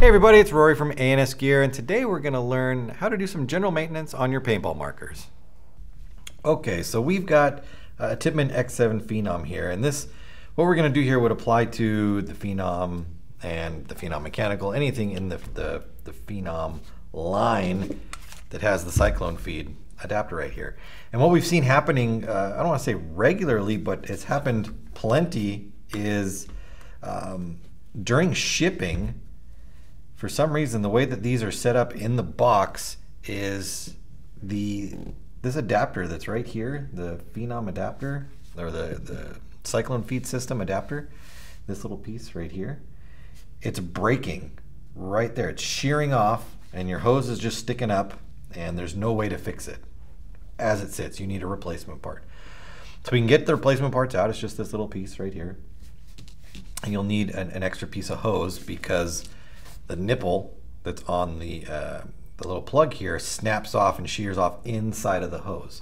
Hey everybody, it's Rory from A&S Gear, and today we're going to learn how to do some general maintenance on your paintball markers. Okay, so we've got a Tippmann X7 Phenom here, and what we're going to do here would apply to the Phenom and the Phenom Mechanical, anything in the Phenom line that has the Cyclone feed adapter right here. And what we've seen happening, I don't want to say regularly, but it's happened plenty, is during shipping, for some reason, the way that these are set up in the box is this adapter that's right here, the Phenom adapter, or the Cyclone feed system adapter, this little piece right here, it's breaking right there. It's shearing off, and your hose is just sticking up, and there's no way to fix it as it sits. You need a replacement part. So we can get the replacement parts out. It's just this little piece right here. And you'll need an extra piece of hose because the nipple that's on the little plug here snaps off and shears off inside of the hose.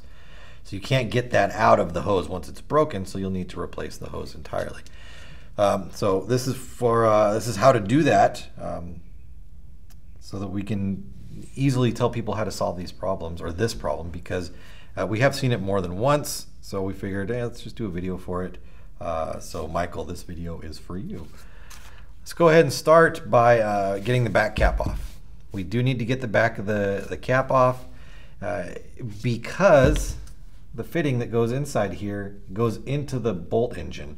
So you can't get that out of the hose once it's broken, so you'll need to replace the hose entirely. So this is how to do that, so that we can easily tell people how to solve these problems, or this problem, because we have seen it more than once. So we figured, hey, let's just do a video for it. So Michael, this video is for you. Let's go ahead and start by getting the back cap off. We do need to get the back of the cap off because the fitting that goes inside here goes into the bolt engine,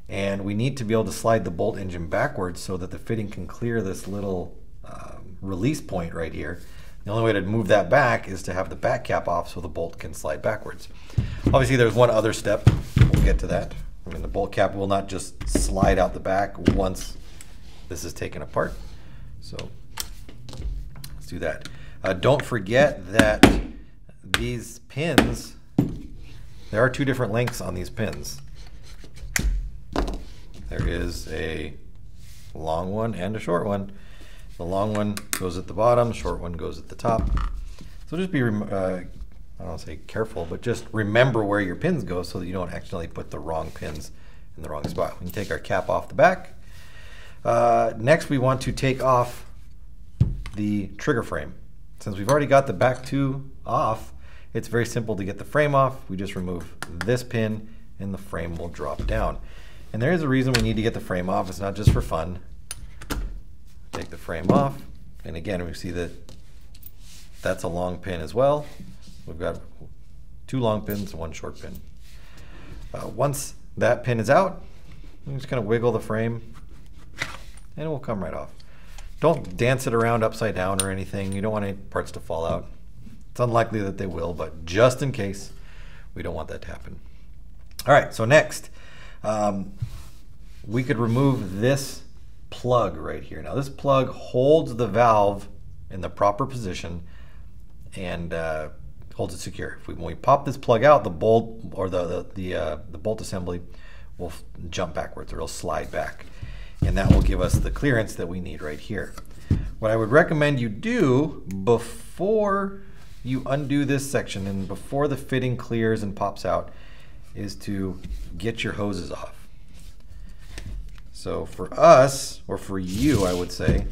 and we need to be able to slide the bolt engine backwards so that the fitting can clear this little release point right here. The only way to move that back is to have the back cap off so the bolt can slide backwards. Obviously there's one other step, we'll get to that. I mean, the bolt cap will not just slide out the back once this is taken apart. So let's do that. Don't forget that these pins, there are two different lengths on these pins. There is a long one and a short one. The long one goes at the bottom, the short one goes at the top. So just be, I don't want to say careful, but just remember where your pins go so that you don't accidentally put the wrong pins in the wrong spot. We can take our cap off the back. Next, we want to take off the trigger frame. Since we've already got the back two off, it's very simple to get the frame off. We just remove this pin and the frame will drop down. And there is a reason we need to get the frame off. It's not just for fun. Take the frame off, and again, we see that that's a long pin as well. We've got two long pins and one short pin. Once that pin is out, you just kind of wiggle the frame and it will come right off. Don't dance it around upside down or anything. You don't want any parts to fall out. It's unlikely that they will, but just in case, we don't want that to happen. All right, so next, we could remove this plug right here. Now this plug holds the valve in the proper position and holds it secure. When we pop this plug out, the bolt or the bolt assembly will jump backwards, or it'll slide back, and that will give us the clearance that we need right here. What I would recommend you do before you undo this section and before the fitting clears and pops out is to get your hoses off. So for us, or for you, I would say,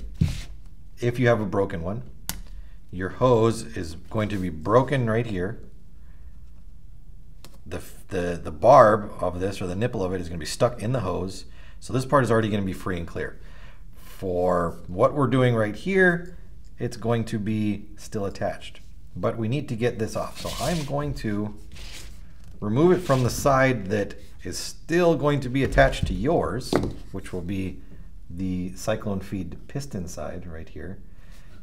if you have a broken one, your hose is going to be broken right here. The barb of this, or the nipple of it, is going to be stuck in the hose. So this part is already going to be free and clear. For what we're doing right here, it's going to be still attached. But we need to get this off. So I'm going to remove it from the side that is still going to be attached to yours, which will be the Cyclone feed piston side right here.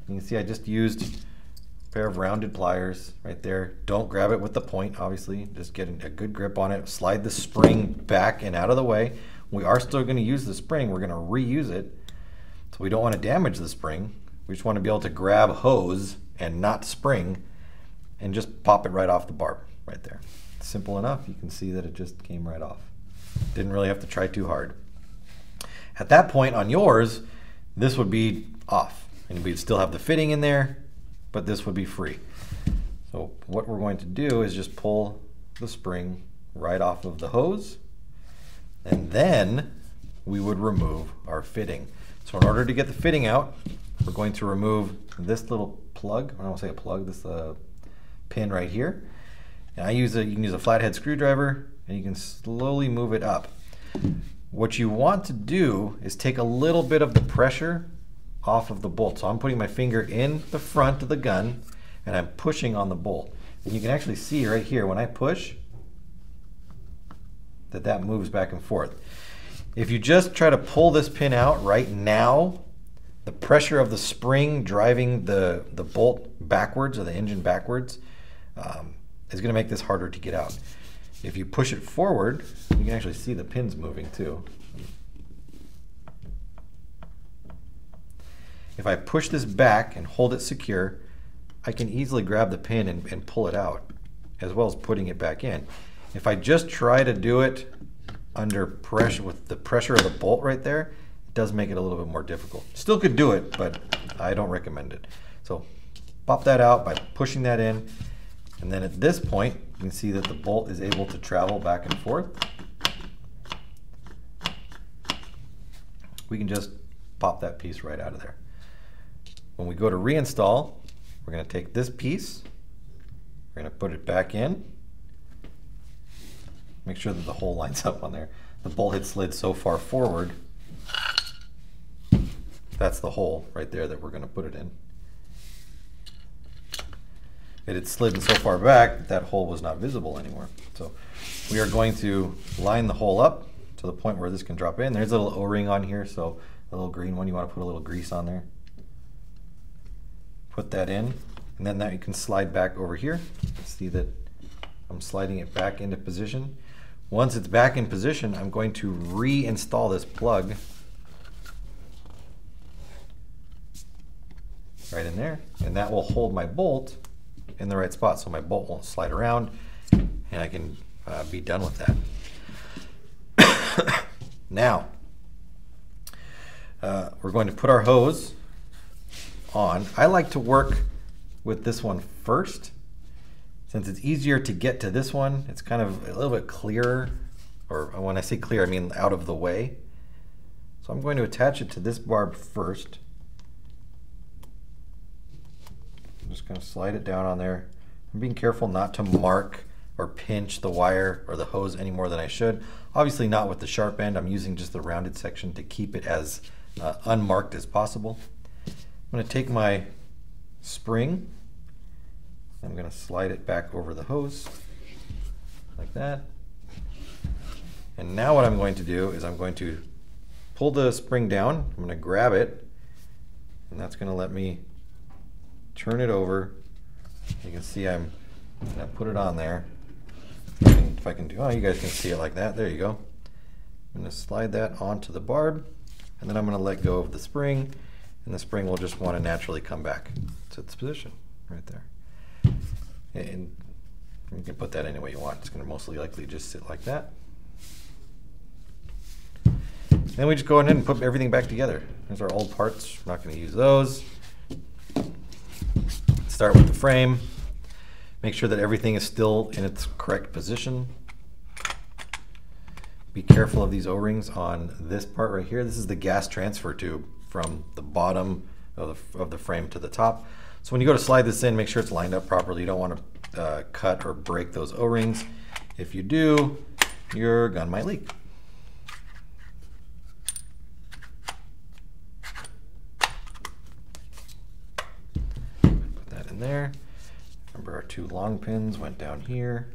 You can see I just used a pair of rounded pliers right there. Don't grab it with the point, obviously. Just get a good grip on it. Slide the spring back and out of the way. We are still going to use the spring. We're going to reuse it. So we don't want to damage the spring. We just want to be able to grab hose and not spring and just pop it right off the barb right there. Simple enough. You can see that it just came right off. Didn't really have to try too hard. At that point on yours, this would be off, and we'd still have the fitting in there, but this would be free. So what we're going to do is just pull the spring right off of the hose, and then we would remove our fitting. So in order to get the fitting out, we're going to remove this little plug. I don't want to say a plug, this pin right here. And you can use a flathead screwdriver, and you can slowly move it up. What you want to do is take a little bit of the pressure off of the bolt. So I'm putting my finger in the front of the gun, and I'm pushing on the bolt. And you can actually see right here when I push that moves back and forth. If you just try to pull this pin out right now, the pressure of the spring driving the bolt backwards, or the engine backwards, is going to make this harder to get out. If you push it forward, you can actually see the pins moving too. If I push this back and hold it secure, I can easily grab the pin and pull it out, as well as putting it back in. If I just try to do it under pressure, with the pressure of the bolt right there, it does make it a little bit more difficult. Still could do it, but I don't recommend it. So pop that out by pushing that in, and then at this point, you can see that the bolt is able to travel back and forth. We can just pop that piece right out of there. When we go to reinstall, we're going to take this piece, we're going to put it back in. Make sure that the hole lines up on there. The bolt had slid so far forward. That's the hole right there that we're going to put it in. It had slid so far back that hole was not visible anymore. So we are going to line the hole up to the point where this can drop in. There's a little O-ring on here, so a little green one, you want to put a little grease on there. Put that in, and then that you can slide back over here. See that I'm sliding it back into position. Once it's back in position, I'm going to reinstall this plug right in there, and that will hold my bolt in the right spot, so my bolt won't slide around, and I can be done with that. Now, we're going to put our hose on. I like to work with this one first. Since it's easier to get to this one, it's kind of a little bit clearer, or when I say clear, I mean out of the way. So I'm going to attach it to this barb first. I'm just going to slide it down on there. I'm being careful not to mark or pinch the wire or the hose any more than I should. Obviously not with the sharp end. I'm using just the rounded section to keep it as unmarked as possible. I'm going to take my spring, I'm going to slide it back over the hose like that. And now what I'm going to do is I'm going to pull the spring down, I'm going to grab it, and that's going to let me turn it over. You can see I'm going to put it on there. If I can do, oh, you guys can see it like that. There you go. I'm going to slide that onto the barb, and then I'm going to let go of the spring, and the spring will just want to naturally come back to its position right there. And you can put that any way you want. It's going to mostly likely just sit like that. Then we just go ahead and put everything back together. There's our old parts. We're not going to use those. Start with the frame. Make sure that everything is still in its correct position. Be careful of these O-rings on this part right here. This is the gas transfer tube from the bottom of the frame to the top. So when you go to slide this in, make sure it's lined up properly. You don't want to cut or break those O-rings. If you do, your gun might leak. Put that in there. Remember, our two long pins went down here.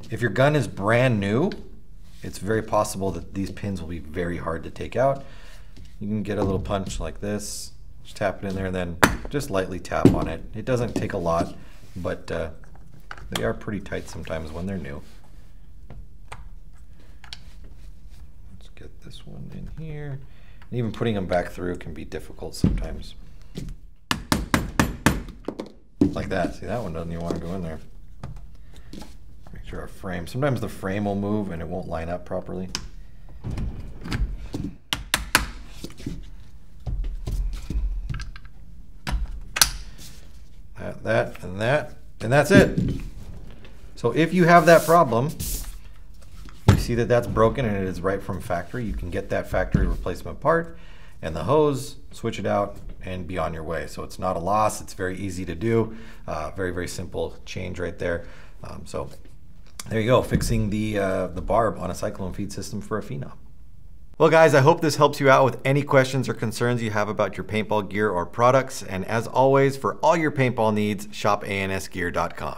If your gun is brand new, it's very possible that these pins will be very hard to take out. You can get a little punch like this, just tap it in there, and then just lightly tap on it. It doesn't take a lot, but they are pretty tight sometimes when they're new. Let's get this one in here. And even putting them back through can be difficult sometimes. Like that. See, that one doesn't even want to go in there. Make sure our frame, sometimes the frame will move and it won't line up properly. And that's it. So if you have that problem, you see that that's broken and it is right from factory, you can get that factory replacement part and the hose, switch it out, and be on your way. So it's not a loss. It's very easy to do. Very, very simple change right there. So there you go, fixing the barb on a Cyclone feed system for a Phenom. Well guys, I hope this helps you out with any questions or concerns you have about your paintball gear or products. And as always, for all your paintball needs, shop ansgear.com.